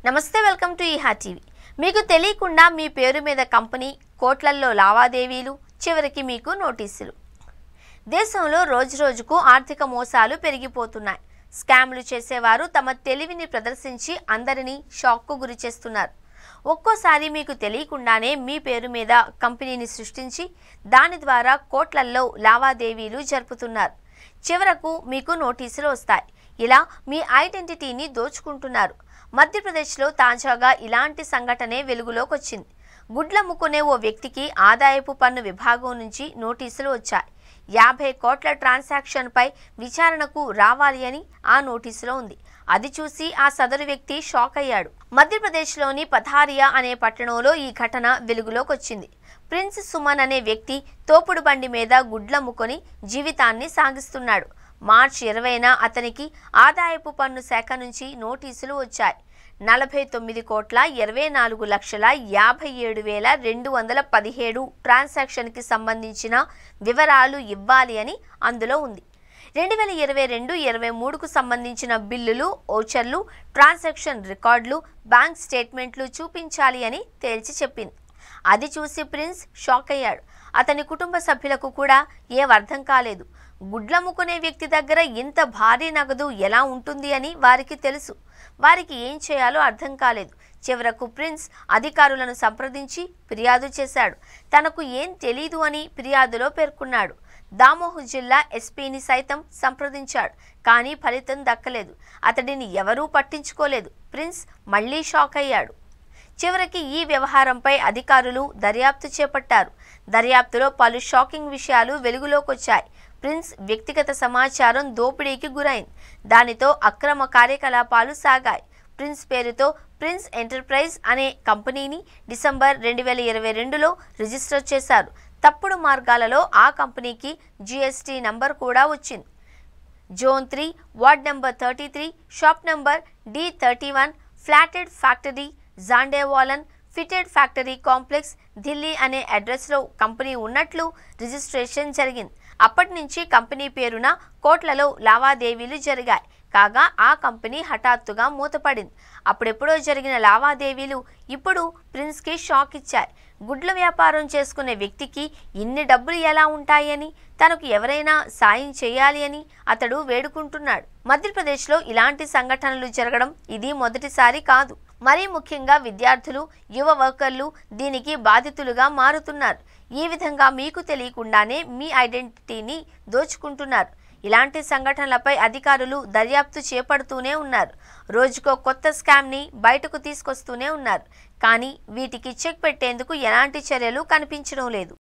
నమస్తే, welcome to ఈహా TV. మీకు తెలియకుండా మీ పేరు మీద కంపెనీ కోట్లల్లో లావాదేవీలు, చివరికి మీకు నోటీసులు. దేశంలో రోజురోజుకు ఆర్థిక మోసాలు పెరిగిపోతున్నాయి. స్కామ్లు చేసేవారు తమ తెలివిని ప్రదర్శించి అందరినీ షాక్కు గురి చేస్తున్నారు. ఒక్కోసారి మీకు తెలియకుండానే మీ పేరు మీద కంపెనీని సృష్టించి దాని ద్వారా కోట్లల్లో లావాదేవీలు జరుపుతున్నారు. చివరకు మీకు నోటీసులు వస్తాయి. ఇలా మీ ఐడెంటిటీని దోచుకుంటున్నారు. మధ్యప్రదేశ్లో తాజాగా ఇలాంటి సంఘటనే వెలుగులోకి వచ్చింది. గుడ్లమ్ముకునే ఓ వ్యక్తికి ఆదాయపు పన్ను విభాగం నుంచి నోటీసులు వచ్చాయి. 50 కోట్ల ట్రాన్సాక్షన్పై విచారణకు రావాలి అని ఆ నోటీసులో ఉంది. అది చూసి ఆ సదరు వ్యక్తి షాక్ అయ్యాడు. మధ్యప్రదేశ్లోని పథారియా అనే పట్టణంలో ఈ ఘటన వెలుగులోకి వచ్చింది. ప్రిన్స్ సుమన్ అనే వ్యక్తి తోపుడు బండి మీద గుడ్లమ్ముకొని జీవితాన్ని సాగిస్తున్నాడు. మార్చి 20న అతనికి ఆదాయపు పన్ను శాఖ నుంచి నోటీసులు వచ్చాయి. 49,24,57,217 ట్రాన్సాక్షన్కి సంబంధించిన వివరాలు ఇవ్వాలి అని అందులో ఉంది. 2022-23కు సంబంధించిన బిల్లులు, ఓచర్లు, ట్రాన్సాక్షన్ రికార్డులు, బ్యాంక్ స్టేట్మెంట్లు చూపించాలి అని తేల్చి చెప్పింది. అది చూసి ప్రిన్స్ షాక్ అయ్యాడు. అతని కుటుంబ సభ్యులకు కూడా ఏం అర్థం కాలేదు. గుడ్లమ్ముకునే వ్యక్తి దగ్గర ఇంత భారీ నగదు ఎలా ఉంటుంది అని వారికి తెలుసు. వారికి ఏం చేయాలో అర్థం కాలేదు. చివరకు ప్రిన్స్ అధికారులను సంప్రదించి ఫిర్యాదు చేశాడు. తనకు ఏం తెలీదు అని ఫిర్యాదులో పేర్కొన్నాడు. దామోహ్ జిల్లా ఎస్పీని సైతం సంప్రదించాడు. కానీ ఫలితం దక్కలేదు. అతడిని ఎవరూ పట్టించుకోలేదు. ప్రిన్స్ మళ్లీ షాక్ అయ్యాడు. చివరికి ఈ వ్యవహారంపై అధికారులు దర్యాప్తు చేపట్టారు. దర్యాప్తులో పలు షాకింగ్ విషయాలు వెలుగులోకొచ్చాయి. ప్రిన్స్ వ్యక్తిగత సమాచారం దోపిడీకి గురైంది. దానితో అక్రమ కార్యకలాపాలు సాగాయి. ప్రిన్స్ పేరుతో ప్రిన్స్ ఎంటర్ప్రైజ్ అనే కంపెనీని డిసెంబర్ 2022లో రిజిస్టర్ చేశారు. తప్పుడు మార్గాలలో ఆ కంపెనీకి జీఎస్టీ నంబర్ కూడా వచ్చింది. Zone 3, ward number 33, shop number D31, flatted factory, Jhandewalan flatted factory complex, Delhi అనే అడ్రస్లో కంపెనీ ఉన్నట్లు రిజిస్ట్రేషన్ జరిగింది. అప్పటి నుంచి కంపెనీ పేరున కోట్లలో లావాదేవీలు జరిగాయి. కాగా ఆ కంపెనీ హఠాత్తుగా మూతపడింది. అప్పుడెప్పుడో జరిగిన లావాదేవీలు ఇప్పుడు ప్రిన్స్కి షాక్ ఇచ్చాయి. గుడ్ల వ్యాపారం చేసుకునే వ్యక్తికి ఇన్ని డబ్బులు ఎలా ఉంటాయని, తనకు ఎవరైనా సాయం చేయాలి అని అతడు వేడుకుంటున్నాడు. మధ్యప్రదేశ్లో ఇలాంటి సంఘటనలు జరగడం ఇది మొదటిసారి కాదు. మరీ ముఖ్యంగా విద్యార్థులు, యువ వర్కర్లు దీనికి బాధితులుగా మారుతున్నారు. ఈ విధంగా మీకు తెలియకుండానే మీ ఐడెంటిటీని దోచుకుంటున్నారు. ఇలాంటి సంఘటనలపై అధికారులు దర్యాప్తు చేపడుతూనే ఉన్నారు. రోజుకో కొత్త స్కామ్ని బయటకు తీసుకొస్తూనే ఉన్నారు. కానీ వీటికి చెక్ పెట్టేందుకు ఎలాంటి చర్యలు కనిపించడం లేదు.